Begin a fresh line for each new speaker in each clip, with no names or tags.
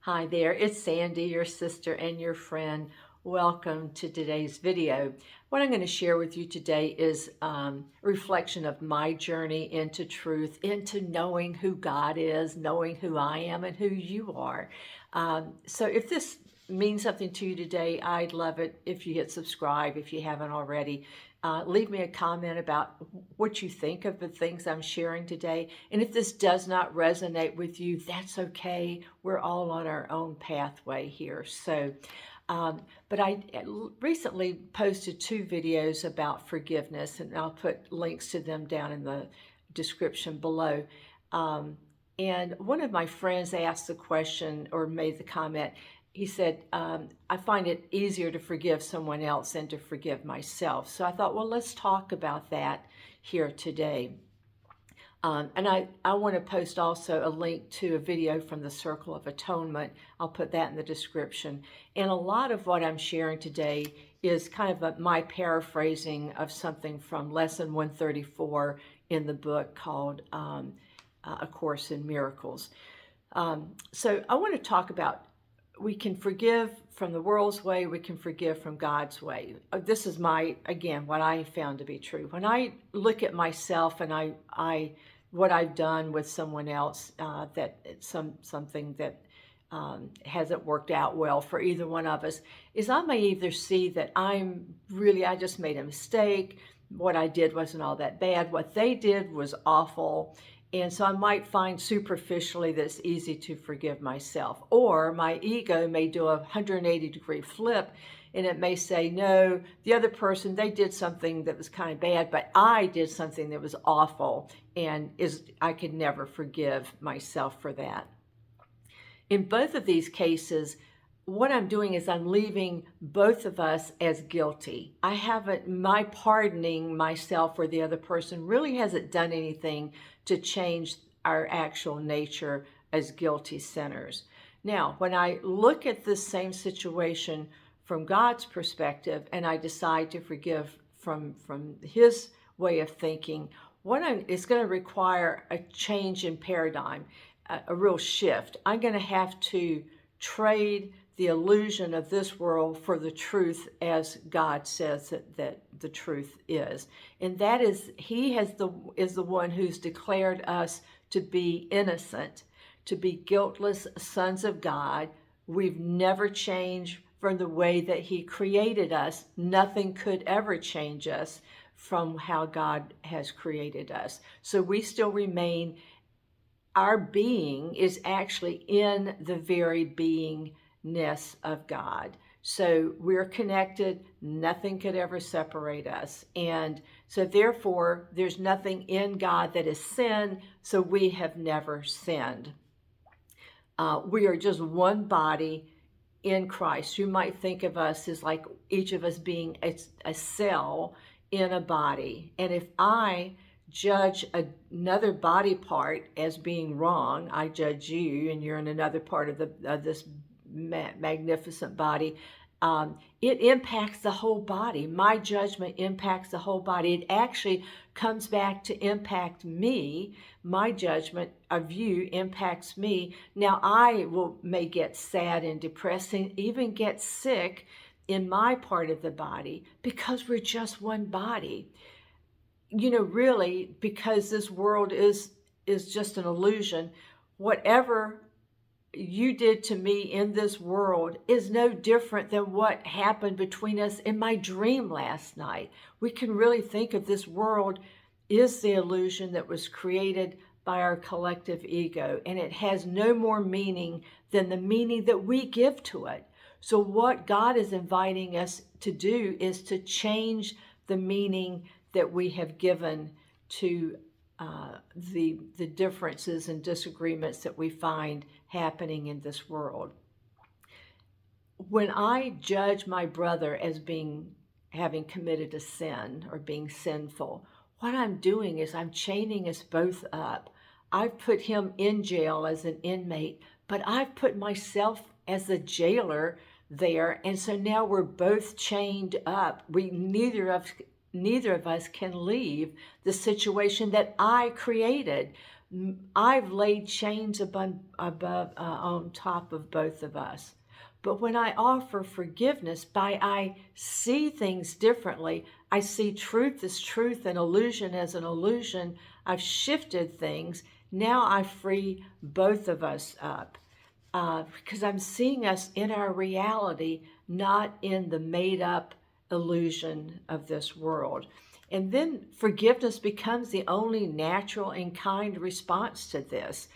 Hi there, it's Sandy, your sister and your friend. Welcome to today's video. What I'm going to share with you today is a reflection of my journey into truth, into knowing who God is, knowing who I am and who you are. So if this means something to you today, I'd love it if you hit subscribe if you haven't already. Leave me a comment about what you think of the things I'm sharing today. And if this does not resonate with you, that's okay. We're all on our own pathway here. But I recently posted 2 videos about forgiveness, and I'll put links to them down in the description below. And one of my friends asked the question or made the comment. He said, I find it easier to forgive someone else than to forgive myself. So I thought, well, let's talk about that here today. And I want to post also a link to a video from the Circle of Atonement. I'll put that in the description. And a lot of what I'm sharing today is kind of my paraphrasing of something from lesson 134 in the book called A Course in Miracles. So I want to talk about we can forgive from the world's way, we can forgive from God's way. This is again, what I found to be true. When I look at myself and what I've done with someone else, that something that hasn't worked out well for either one of us, is I may either see that I just made a mistake, what I did wasn't all that bad, what they did was awful, and so I might find superficially that it's easy to forgive myself. Or my ego may do a 180-degree flip, and it may say, no, the other person, they did something that was kind of bad, but I did something that was awful, and I could never forgive myself for that. In both of these cases, what I'm doing is I'm leaving both of us as guilty. My pardoning myself or the other person really hasn't done anything to change our actual nature as guilty sinners. Now, when I look at this same situation from God's perspective and I decide to forgive from His way of thinking, it's going to require a change in paradigm, a real shift. I'm going to have to trade the illusion of this world for the truth as God says that the truth is. And that is, He is the one who's declared us to be innocent, to be guiltless sons of God. We've never changed from the way that He created us. Nothing could ever change us from how God has created us. So we still remain, our being is actually in the very beingness of God. So we're connected. Nothing could ever separate us. And so therefore, there's nothing in God that is sin, so we have never sinned. We are just one body in Christ. You might think of us as like each of us being a cell in a body. And if I judge another body part as being wrong, I judge you, and you're in another part of this magnificent body, it impacts the whole body. My judgment impacts the whole body. It actually comes back to impact me. My judgment of you impacts me. Now I may get sad and depressed and even get sick in my part of the body because we're just one body. Really, because this world is just an illusion. Whatever you did to me in this world is no different than what happened between us in my dream last night. We can really think of this world is the illusion that was created by our collective ego, and it has no more meaning than the meaning that we give to it. So what God is inviting us to do is to change the meaning that we have given to the differences and disagreements that we find happening in this world. When I judge my brother as having committed a sin or being sinful, what I'm doing is I'm chaining us both up. I've put him in jail as an inmate, but I've put myself as the jailer there, and so now we're both chained up. Neither of us can leave the situation that I created. I've laid chains above on top of both of us. But when I offer forgiveness, I see things differently. I see truth as truth and illusion as an illusion. I've shifted things. Now I free both of us up because I'm seeing us in our reality, not in the made up illusion of this world. And then forgiveness becomes the only natural and kind response to this.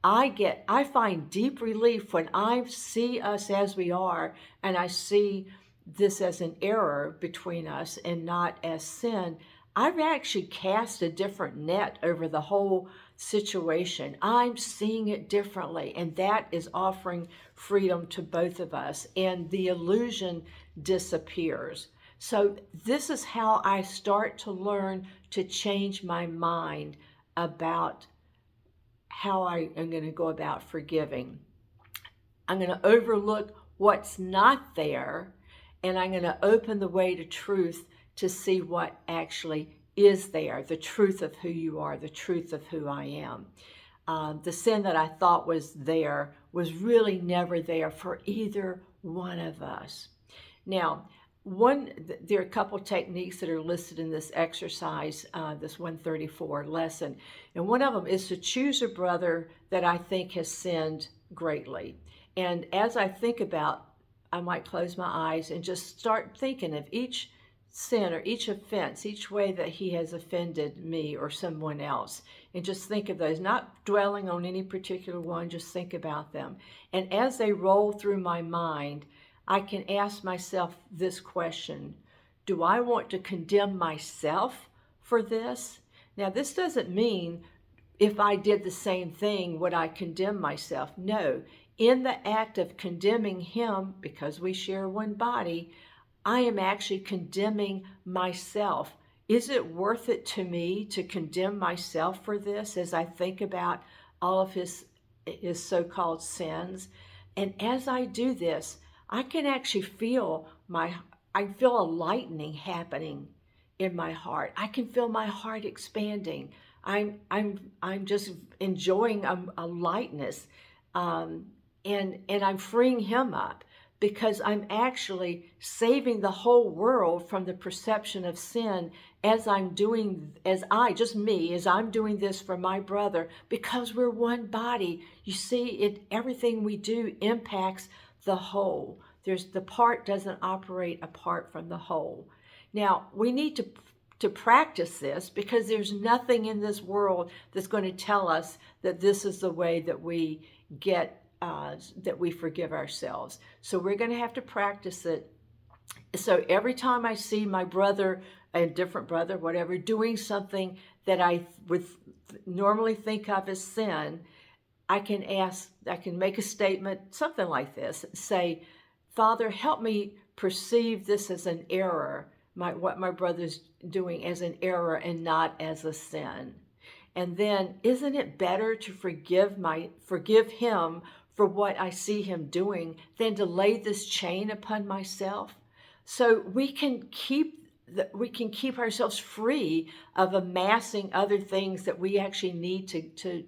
I find deep relief when I see us as we are, and I see this as an error between us and not as sin. I've actually cast a different net over the whole situation. I'm seeing it differently, and that is offering freedom to both of us, and the illusion disappears. So this is how I start to learn to change my mind about how I am going to go about forgiving. I'm going to overlook what's not there, and I'm going to open the way to truth to see what actually is there, the truth of who you are, the truth of who I am. The sin that I thought was there was really never there for either one of us. Now, there are a couple techniques that are listed in this exercise, this 134 lesson. And one of them is to choose a brother that I think has sinned greatly. And as I think about, I might close my eyes and just start thinking of each sin or each offense, each way that he has offended me or someone else. And just think of those, not dwelling on any particular one, just think about them. And as they roll through my mind, I can ask myself this question: do I want to condemn myself for this? Now, this doesn't mean if I did the same thing, would I condemn myself? No. In the act of condemning him, because we share one body, I am actually condemning myself. Is it worth it to me to condemn myself for this as I think about all of his so-called sins? And as I do this, I can actually feel I feel a lightening happening in my heart. I can feel my heart expanding. I'm just enjoying a lightness, and I'm freeing him up because I'm actually saving the whole world from the perception of sin as I'm doing this for my brother, because we're one body. You see, everything we do impacts the whole. The part doesn't operate apart from the whole. Now, we need to practice this, because there's nothing in this world that's going to tell us that this is the way that we that we forgive ourselves. So we're going to have to practice it. So every time I see my brother, a different brother, whatever, doing something that I would normally think of as sin, I can make a statement, something like this, say, Father, help me perceive this as an error, what my brother's doing as an error and not as a sin. And then, isn't it better to forgive him for what I see him doing than to lay this chain upon myself? So we can keep ourselves free of amassing other things that we actually need to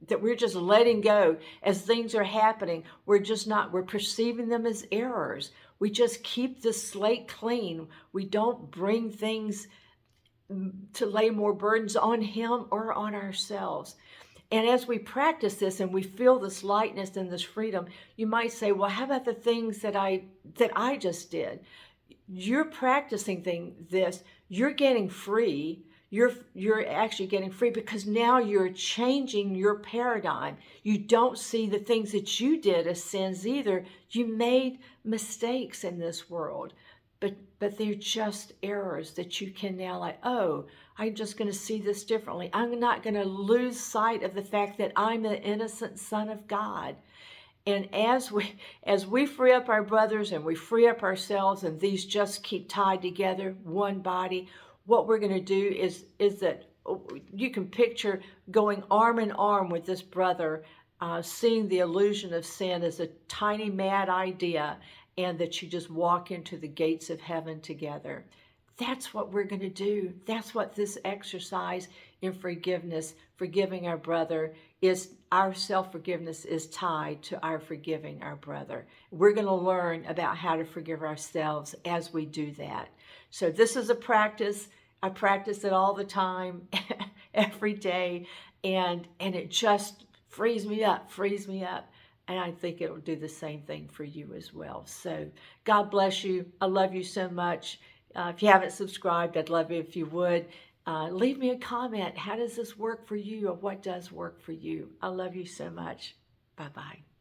that we're just letting go as things are happening. We're perceiving them as errors. We just keep the slate clean. We don't bring things to lay more burdens on him or on ourselves. And as we practice this and we feel this lightness and this freedom, you might say, well, how about the things that I just did? You're practicing this, you're getting free. You're actually getting free because now you're changing your paradigm. You don't see the things that you did as sins either. You made mistakes in this world, but they're just errors that you can now I'm just going to see this differently. I'm not going to lose sight of the fact that I'm the innocent Son of God. And as we free up our brothers and we free up ourselves, and these just keep tied together, one body, what we're going to do is that you can picture going arm in arm with this brother, seeing the illusion of sin as a tiny mad idea, and that you just walk into the gates of heaven together. That's what we're going to do. That's what this exercise in forgiveness forgiving our brother is, our self-forgiveness is tied to our forgiving our brother. We're going to learn about how to forgive ourselves as we do that. So this is a practice. I practice it all the time, every day, and it just frees me up. And I think it'll do the same thing for you as well. So God bless you. I love you so much. If you haven't subscribed, I'd love it if you would. Leave me a comment. How does this work for you, or what does work for you? I love you so much. Bye-bye.